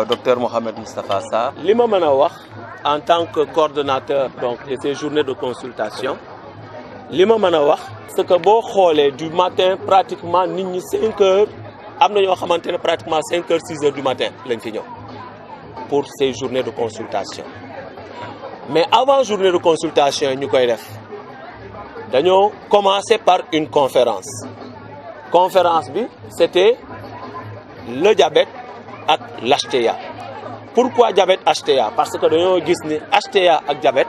docteur Mohamed Moustapha Sarr. li ma mën a wax en tant que coordonnateur donc de ces journées de consultation li ma mën a wax c'est que boo xoolee du matin pratiquement nit ñi 5 heures am na ñoo xamante ne pratiquement 5 heures 6 heures du matin lañ fi ñëw pour ces journées de consultation mais avant journée de consultation ñu koy def dañoo commencer par une conférence bi c'était le diabète ak l'HTA. Pourquoi diabète HTA? Parce que dañoo gis ni HTA ak diabète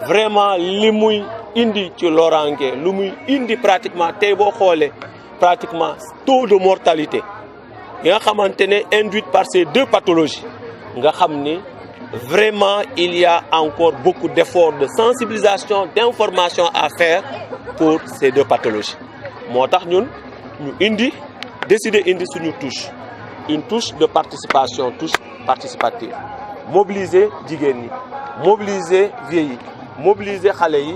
vraiment li muy indi ci loraange lu muy indi pratiquement tey boo xoolee pratiquement taux de mortalité yi nga xamante ne induite par ces deux pathologies nga xam ni vraiment il y a encore beaucoup d'efforts de sensibilisation d'information à faire pour ces deux pathologies moo tax ñun ñu décider indi suñu touche une touche de participation, touche participative. Mobiliser jigéen ñi, mobiliser vieux yi, mobiliser xale yi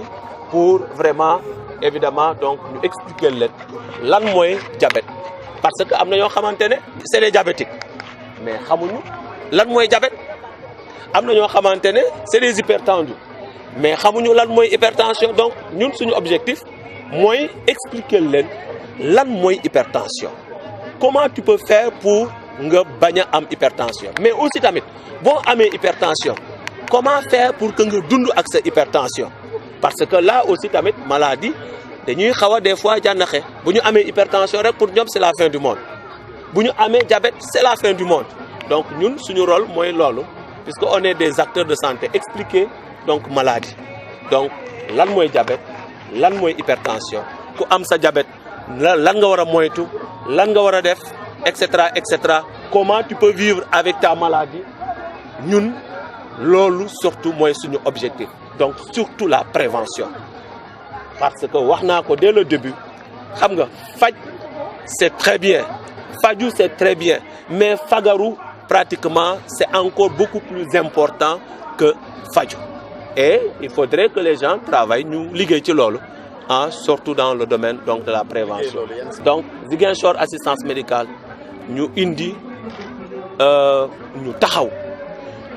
pour vraiment évidemment donc ñu expliquer leen lan mooy diabète parce que am na ñoo xamante ne c'est des diabétiques mais xamuñu lan mooy diabète am na ñoo xamante ne c'est des hypertendus mais xamuñu lan mooy hypertension donc ñun suñu objectif mooy expliquer leen lan mooy hypertension. Comment tu peux faire pour nga bañ a am hypertension mais aussi tamit boo amee hypertension comment faire pour que nga dund ak sa hypertension parce que là aussi tamit maladie dañuy xaw a des fois jànnaxe bu ñu amee hypertension rek pour ñoom c'est la fin du monde bu ñu amee diabète c'est la fin du monde donc ñun suñu rôle mooy loolu puisque on est des acteurs de santé expliquer donc maladie donc lan mooy diabète lan mooy hypertension ku am sa diabète lan nga war a moytu lan nga war a def etc. Comment tu peux vivre avec ta maladie ñun loolu surtout mooy suñu objectif donc surtout la prévention parce que wax naa ko dès le début xam nga faj c'est très bien faju c'est très bien mais fagaru pratiquement c'est encore beaucoup plus important que faju et il faudrait que les gens travaillent ñu liggéey ci loolu surtout dans le domaine donc de la prévention donc Ziguinchor assistance médicale ñu indi ñu taxaw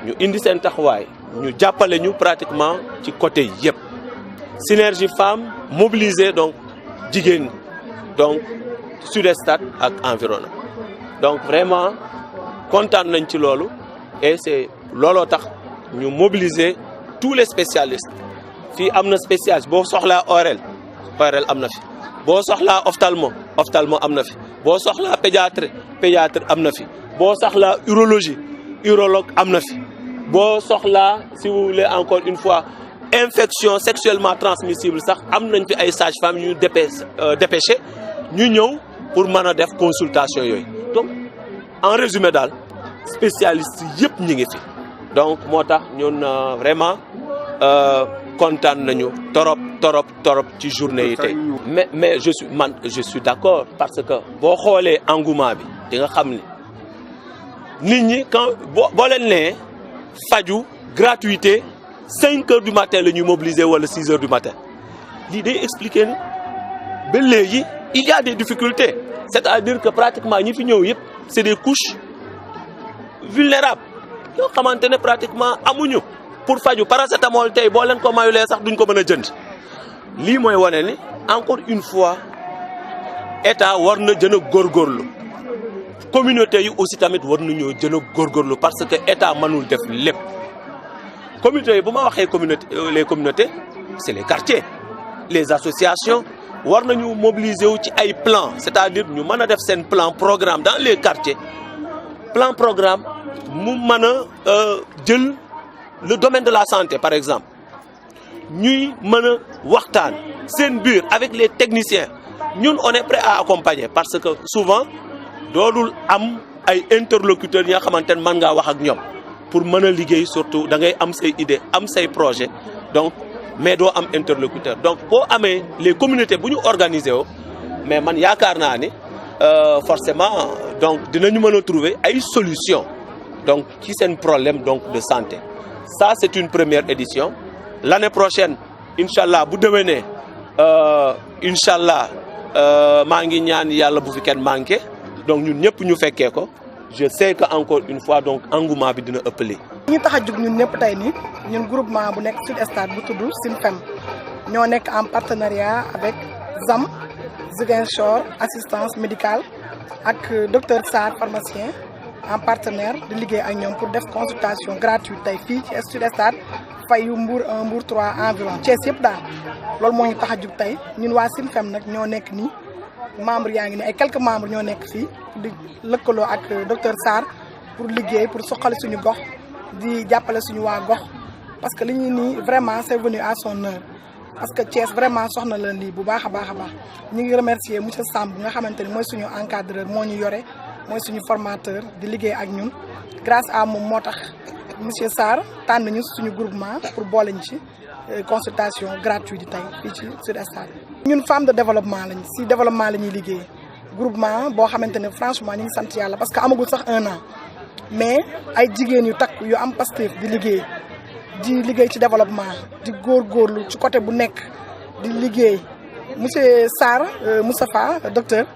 ñu indi seen taxawaay ñu jàppale ñu pratiquement ci côté yëpp synergie femme mobiliser donc jigéen ñi donc Sud-Estat ak environnement donc vraiment kontaan nañ ci loolu et c'est looloo tax ñu mobiliser tous les spécialistes fii am na spécialiste boo soxlaa ORL am na fi boo soxlaa ophtalmo am na fi boo soxlaa pédiatre am na fi boo soxlaa urologue am na fi boo soxlaa si vous voulez encore une fois infection sexuellement transmissible sax am nañ fi ay sages-femmes ñu dépêché ñu ñëw pour mën a def consultation yooyu donc en résumé daal spécialistes yëpp ñi ngi fi donc moo tax ñun vraiment kontaan nañu torop ci journée yi tey mais je suis d'accord parce que boo xoolee engouement bi di nga xam ni nit ñi quand boo leen nee faju gratuité 5 heures du matin la ñuy mobiliser wala 6 heures du matin lii day expliquer ni ba léegi il y a des difficultés c'est-à-dire que pratiquement ñi fi ñëw yëpp c'est des couches vulnérables yoo xamante ne pratiquement amuñu pour faju paracétamol tey boo leen ko mayulee sax duñ ko mën a jënd lii mooy wane ni encore une fois état war na jën a góorgóorlu communauté yi aussi tamit war nañoo jën a góorgóorlu parce que état mënul def lépp communauté yi bu ma waxee les communautés c'est les quartiers les associations war nañu mobiliser wu ci ay plans c'est-à-dire ñu mën a def seen plan programme dans les quartiers plan programme mu mën a jël le domaine de la santé par exemple ñuy mën a waxtaan seen biir avec les techniciens ñun on est prêt à accompagner parce que souvent doodul am ay interlocuteurs yi nga xamante ne mën ngaa wax ak ñoom pour mën a liggéey surtout da ngay am say idée am say projet donc mais doo am interlocuteur donc boo amee les communautés bu ñu organiser woo mais man yaakaar naa ni forcément donc dinañu mën a trouver ay solutions donc ci seen problème donc de santé ça c'est une première édition l'année prochaine inchallah bu déwénee inchallah maa ngi ñaan yàlla bu fi kenn manqué donc ñun ñëpp ñu fekkee ko je sais que encore une fois donc engouement bi dina ëppale. ñu tax a jug ñun ñëpp tey nii ñun groupement bu nekk Sud Stade bu tudd SINFEM ñoo nekk en partenariat avec ZAM Ziguinchor assistance médicale ak docteur Sarr pharmacien en partenaire di liggéey ak ñoom pour def consultation gratuite tey fii ci Sud Stade fayu Mbour 1 Mbour 3 environ Thiès yëpp daal loolu moo ñu tax a jug tey ñun waa SINFEM nag ñoo nekk nii membres yaa ngi nii ay quelques membres ñoo nekk fii di lëkkaloo ak docteur Sarr pour liggéey pour soxali suñu gox di jàppale suñu waa gox parce que li ñu nii vraiment c'est venu à son heure parce que Thiès vraiment soxna la lii bu baax a baax a baax ñu ngi remercier monsieur Samb nga xamante ni mooy suñu encadreur moo ñu yore mooy suñu formateur di liggéey ak ñun grâce à moom moo tax monsieur Sarr tànn ñu suñu groupement pour boole ñu ci consultation gratuite yi tey fii ci Sud Stade. ñun femme de développement lañ si développement la ñuy liggéey groupement boo xamante ne franchement ñu ngi sant yàlla parce que amagul sax 1 an mais ay jigéen yu takk yu am Pastef di liggéey ci développement di góorgóorlu ci côté bu nekk di liggéey monsieur Sarr Moustapha docteur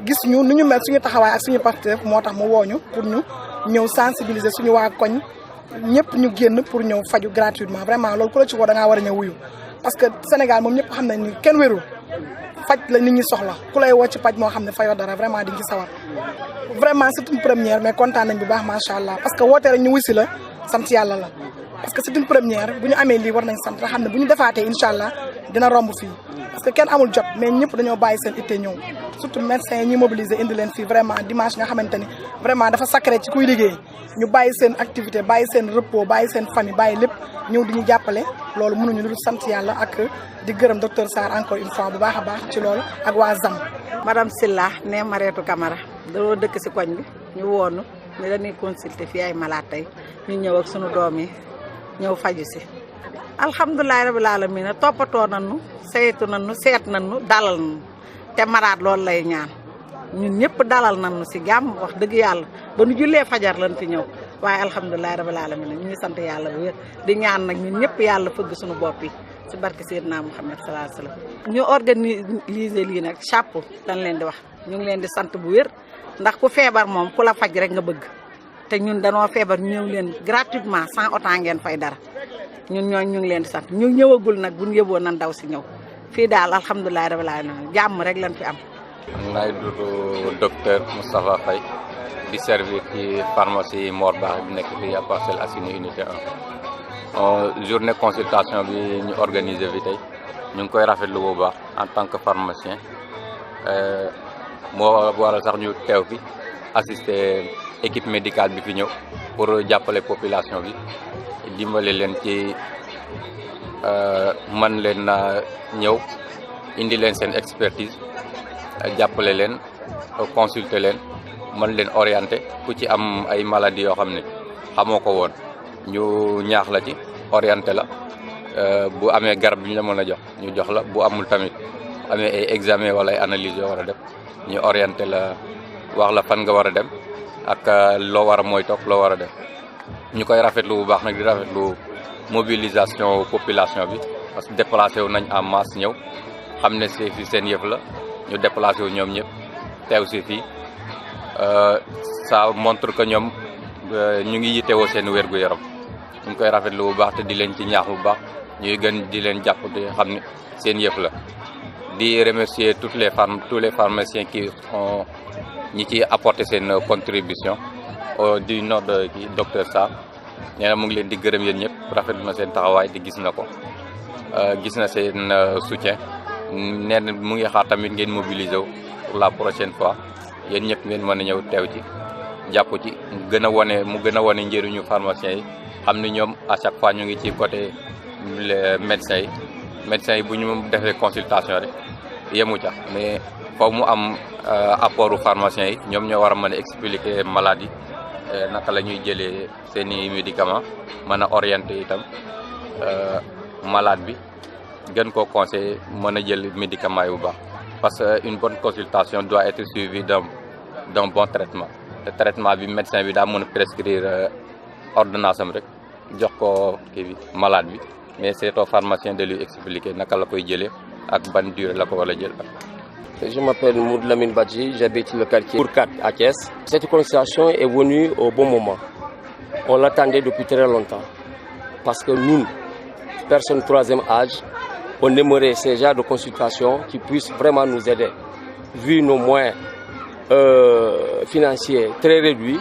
gis ñu nu ñu mel suñu taxawaay ak suñu Pastef moo tax mu wooñu pour ñu ñëw sensibiliser suñu waa koñ ñëpp ñu génn pour ñëw faju gratuitement vraiment loolu ku la ci woo da ngaa war a ñëw wuyu parce que Sénégal moom ñëpp xam nañ ni kenn wérul faj la nit ñi soxla ku lay woo ci paj moo xam ne fayoo dara vraiment di nga ci sawar vraiment c'est une première mais kontaan nañ bu baax macha allah parce que wootee rek ñu wusi la sant yàlla la parce que c'est une première bu ñu amee lii war nañ sant nga xam ne bu ñu defaatee incha allah dina romb fii parce que kenn amul jot mais ñëpp dañoo bàyyi seen itte ñëw surtout médecins yi ñuy mobiliser indi leen fii vraiment dimanche nga xamante ni vraiment dafa sacré ci kuy liggéey ñu bàyyi seen activité bàyyi seen repos bàyyi seen famille bàyyi lépp ñëw di ñu jàppale loolu mënuñu lu sant yàlla ak di gërëm docteur Sarr encore une fois bu baax a baax ci loolu ak waa ZAM. madame Silla ne Mareetu Camara dañoo dëkk si koñ bi ñu woonu ñu dañuy consulter fii ay malade tey ñu ñëw ak sunu doom yi ñëw faju si alhamdulilah rabil alamin toppatoo nañu saytu nañu seet nañu dalal nañu te maraat loolu lay ñaan ñun ñëpp dalal nañu si jàmm wax dëgg yàlla ba nu jullee fajar lañ fi ñëw waaye alhamdulilah rabil alamin ñu ngi sant yàlla bu wér di ñaan nag ñun ñëpp yàlla fëgg suñu bopp yi si barke Seydina Muhammad sallallahu alayhi wasallam ñu organiser lii nag chapeau dañ leen di wax ñu ngi leen di sant bu wér ndax ku feebar moom ku la faj rek nga bëgg te ñun danoo feebar ñu ñëw leen gratuitement sans autant ngeen fay dara ñun ñu ngi leen di sant ñu ñëwagul nag bu ñu yëboon nan daw si ñëw fii daal alhamdulilah rabbil alamin jàmm rek lañ fi am. maa ngi tudd docteur Moustapha Faye di servir ci pharmacie Mor Ba bi nekk fii à Parcelles Assainies unité 1 journée consultation bi ñu organisé bi tey ñu ngi koy rafetlu bu baax en tant que pharmacien moo waral sax ñu teew fi assister équipe médicale bi fi ñëw pour jàppale population bi dimbale leen ci man leen na ñëw indi leen seen expertise jàppale leen consulter leen mën leen orienter ku ci am ay maladies yoo xam ne xamoo ko woon ñu ñaax la ci orienter la bu amee garab bi ñu la mën a jox ñu jox la bu amul tamit amee ay examen wala ay analyse yoo war a def ñu orienter la wax la fan nga war a dem ak loo war a moytoog loo war a def ñu koy rafetlu bu baax nag di rafetlu mobilisation population bi parce que déplacé wu nañ en masse ñëw xam ne c'est fi seen yëf la ñu déplacé wu ñoom ñëpp teew si fii ça montre que ñoom ñu ngi yittewoo seen wér-gu-yaram ñu ngi koy rafetlu bu baax te di leen ci ñaax bu baax ñuy gën di leen jàpp di xam ne seen yëf la di remercier tous les pharmaciens qui ont ñi ci apporter seen contribution du nom de docteur Sarr nee na mu ngi leen di gërëm yéen ñëpp rafetlu na seen taxawaay di gis na ko gis na seen soutien nee na mu ngi xaar tamit ngeen mobiliser wu pour la prochaine fois yéen ñëpp ngeen mën a ñëw teew ci jàpp ci mu gën a wane njëriñu pharmaciens yi xam ne ñoom à chaque fois ñu ngi ci côté médecins yi bu ñu defee consultation rek yemu ca mais foofu mu am apportu pharmaciens yi ñoom ñoo war a mën a expliquer maladie naka la ñuy jëlee seen i médicaments mën a orienter itam malade bi gën koo conseiller mën a jël médicament yi bu baax parce que une bonne consultation doit être suivie d'un bon traitement te traitement bi médecin bi daa mën a prescrire ordonnance am rek jox ko kii bi malade bi mais c'est au pharmacien de lui expliquer naka la koy jëlee ak ban durée la ko war a jël Je m'appelle Moudlamine Badji, j'habite le quartier Bourkat à Thiès. Cette consultation est venue au bon moment. On l'attendait depuis très longtemps. Parce que nous, personnes de troisième âge, on aimerait ces genres de consultation qui puissent vraiment nous aider. Vu nos moyens financiers très réduits,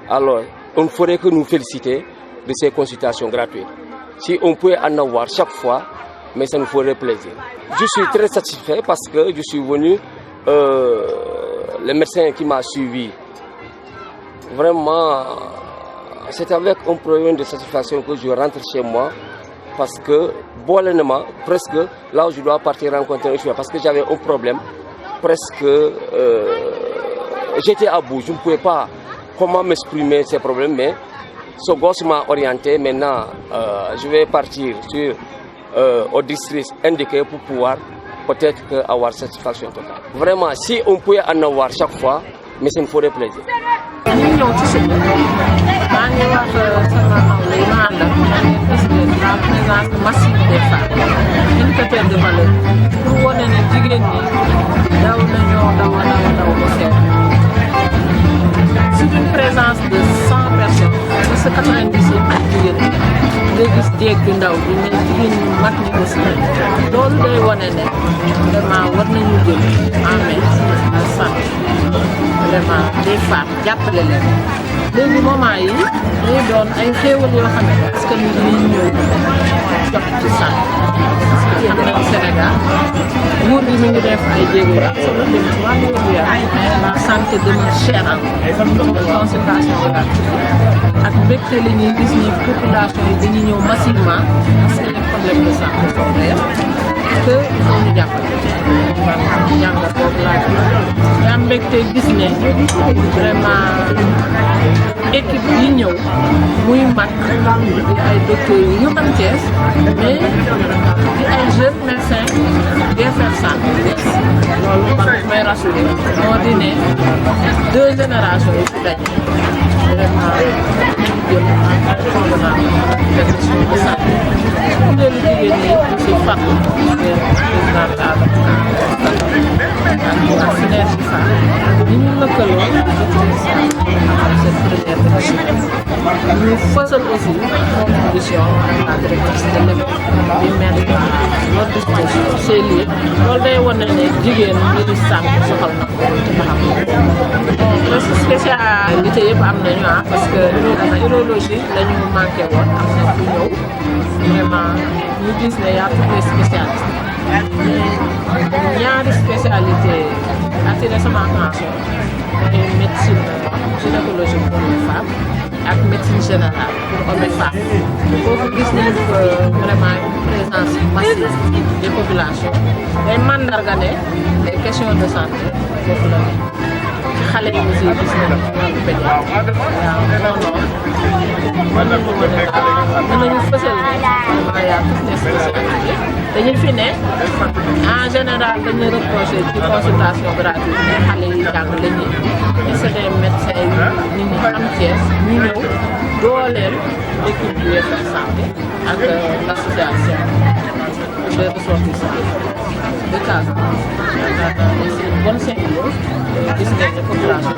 alors on ne ferait que nous féliciter de ces consultations gratuites. Si on pouvait en avoir chaque fois, mais ça nous ferait plaisir. Je suis très satisfait parce que je suis venu, le médecin qui m'a suivi, vraiment, c'est avec un problème de satisfaction que je rentre chez moi parce que, bonnement, presque, là où je dois partir rencontrer un choix, parce que j'avais un problème, presque, j'étais à bout, je ne pouvais pas comment m'exprimer ces problèmes, mais ce gosse m'a orienté. Maintenant, je vais partir sur au district indiqué pour pouvoir peut-être avoir satisfaction totale. Vraiment, si on pouvait en avoir chaque fois, mais ça me ferait plaisir. La présence massive des femmes, indicateur de valeur pour wane ne jigéen ñi daw nañoo daw ba xeex. Sur une présence de 100 personnes, parce que 90 yëpp ak jigéen ñi nga gis jéeg bi ndaw bi mais jigéen ñi mag ñi aussi loolu day wane ne vraiment war nañu jël en main la santé vraiment des femmes jàppale leen. léegi moment yi day doon ay xéewal yoo xam ne parce que nit ñi ñëw jox ci santé parce que xam nañu Sénégal nguur gi mi ngi def ay jéego yu am solo dem ci wàllu wér-gu-yaram mais la santé demeure chère consultation gratuite ak mbégte li ñuy gis ni population yi dañuy ñëw massivement parce que les problèmes de santé sont réels que il faut ñu jàppale jàngat boobu laa ci am mbégte gis ne vraiment équipe yi ñëw muy mag di ay docteurs yu am Thiès mais di ay jeunes médecins DFR santé loolu man may rassuré moo di ne 2 générations yi fi daje vraiment jëm convenant question de santé kuréelu jigéen ñi ci fàttu président ak synergie femme ni ñu lëkkaloo ñu fësal aussi contribution à la directrice de l'école di mettre notre disposition ces lieux loolu day wane ne jigéen ñi di sànq soxal na ko ci xam spécialité yëpp am nañu parce que urologie dañu manqué woon am na ku ñëw vraiment ñu gis ne y a tous les spécialistes mais ñaari spécialité attiré sama attention mooy médecine gynécologie pour les femmes ak médecine générale pour hommes et femmes foofu gis nañu vraiment une présence massive des populations day mandarga ne les questions de santé foofu la ne xale yi aussi gis nañu wàllu pédiatrie waaw mën nañu fësal ne vraiment y a toutes les spécialités dañu fi ne en général dañuy reproché ci consultation gratuite mais xale yi jàng la ñuy mais c'est des médecins yu nit ñi am Thiès ñu ñëw dooleel équipe du DFR santé ak l'association des ressortissants de Casamance. C'est une bonne symbiose gis ngeen ne population